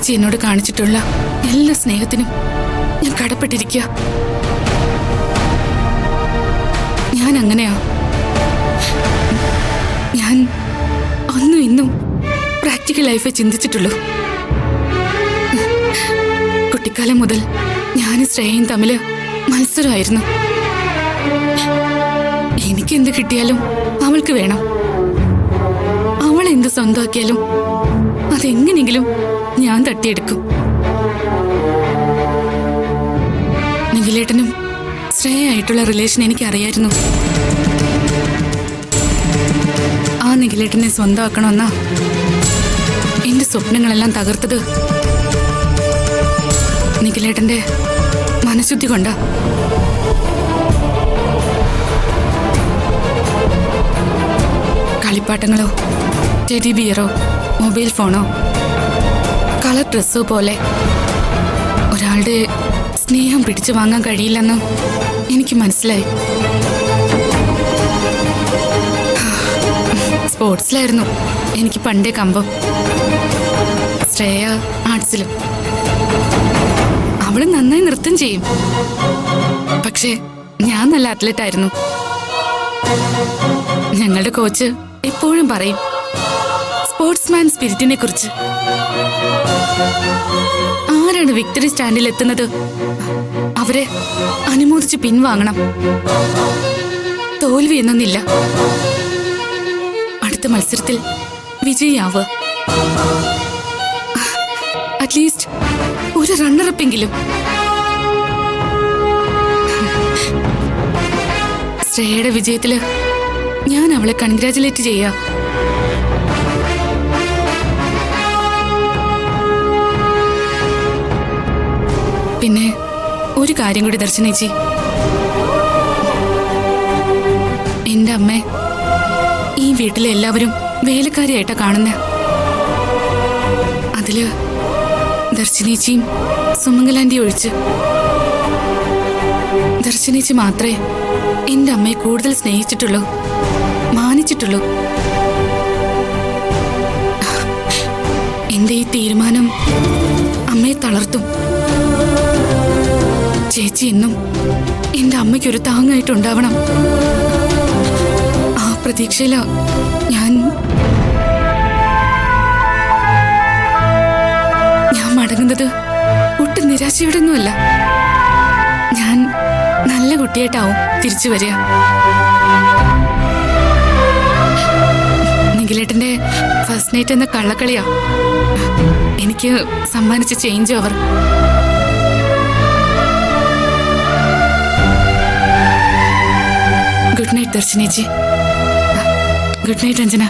ചേച്ചി എന്നോട് കാണിച്ചിട്ടുള്ള എല്ലാ സ്നേഹത്തിനും ഞാൻ കടപ്പെട്ടിരിക്കുക. ഞാൻ അങ്ങനെയാ. ഞാൻ അന്നും ഇന്നും പ്രാക്ടിക്കൽ ലൈഫെ ചിന്തിച്ചിട്ടുള്ളൂ. കുട്ടിക്കാലം മുതൽ ഞാനും ശ്രേയയും തമ്മില് മത്സരമായിരുന്നു. എനിക്കെന്ത് കിട്ടിയാലും അവൾക്ക് വേണം. അവളെന്ത് സ്വന്തമാക്കിയാലും അതെങ്ങനെയെങ്കിലും ഞാൻ തട്ടിയെടുക്കും. നിഖിലേട്ടനും ശ്രേയായിട്ടുള്ള റിലേഷൻ എനിക്കറിയായിരുന്നു. ആ നിഖിലേട്ടനെ സ്വന്തമാക്കണമെന്നാ എന്റെ സ്വപ്നങ്ങളെല്ലാം തകർത്തത്. നിഖിലേട്ടന്റെ മനഃശുദ്ധി കൊണ്ടാ. കളിപ്പാട്ടങ്ങളോ ടെഡി ബിയറോ മൊബൈൽ ഫോണോ കളർ ഡ്രസ്സോ പോലെ ഒരാളുടെ സ്നേഹം പിടിച്ചു വാങ്ങാൻ കഴിയില്ലെന്ന് എനിക്ക് മനസ്സിലായി. സ്പോർട്സിലായിരുന്നു എനിക്ക് പണ്ടേ കമ്പം. ശ്രേയ ആർട്സിലും. അവള് നന്നായി നൃത്തം ചെയ്യും. പക്ഷേ ഞാൻ നല്ല അത്ലറ്റായിരുന്നു. ഞങ്ങളുടെ കോച്ച് എപ്പോഴും പറയും സ്പോർട്സ്മാൻ സ്പിരിറ്റിനെ കുറിച്ച്. ആരാണ് വിക്ടറി സ്റ്റാൻഡിൽ എത്തുന്നത് അവരെ അനുമോദിച്ച് പിൻവാങ്ങണം. തോൽവി എന്നൊന്നില്ല. അടുത്ത മത്സരത്തിൽ വിജയിയാവുക. അറ്റ്ലീസ്റ്റ് ഒരു റണ്ണറപ്പെങ്കിലും. ശ്രേയയുടെ വിജയത്തില് ഞാൻ അവളെ കൺഗ്രാജുലേറ്റ് ചെയ്യാ. പിന്നെ ഒരു കാര്യം കൂടി ദർശനേച്ചി, എന്റെ അമ്മ ഈ വീട്ടിലെ എല്ലാവരും വേലക്കാരിയായിട്ടാ കാണുന്നേ. അതില് ദർശനേച്ചിയും സുമംഗലാന്റി ഒഴിച്ച് ദർശനേച്ചി മാത്രമേ എന്റെ അമ്മയെ കൂടുതൽ സ്നേഹിച്ചിട്ടുള്ളൂ, മാനിച്ചിട്ടുള്ളൂ. എന്റെ ഈ തീരുമാനം അമ്മയെ തളർത്തും. ചേച്ചി എന്നും എന്റെ അമ്മയ്ക്കൊരു താങ്ങായിട്ടുണ്ടാവണം. ആ പ്രതീക്ഷയിലാ ഞാൻ മടങ്ങുന്നത്. ഒട്ടും നിരാശയോടൊന്നുമല്ല. ഞാൻ നല്ല കുട്ടിയായിട്ടാവും തിരിച്ചു വരിക. നിഖിലേട്ടന്റെ ഫസ്റ്റ് നൈറ്റ് എന്ന കള്ളക്കളിയാ എനിക്ക് സമ്മാനിച്ച ചേഞ്ച് ഓവർ. ഗുഡ് നൈറ്റ് ദർശനേച്ചി. Good night Ranjana.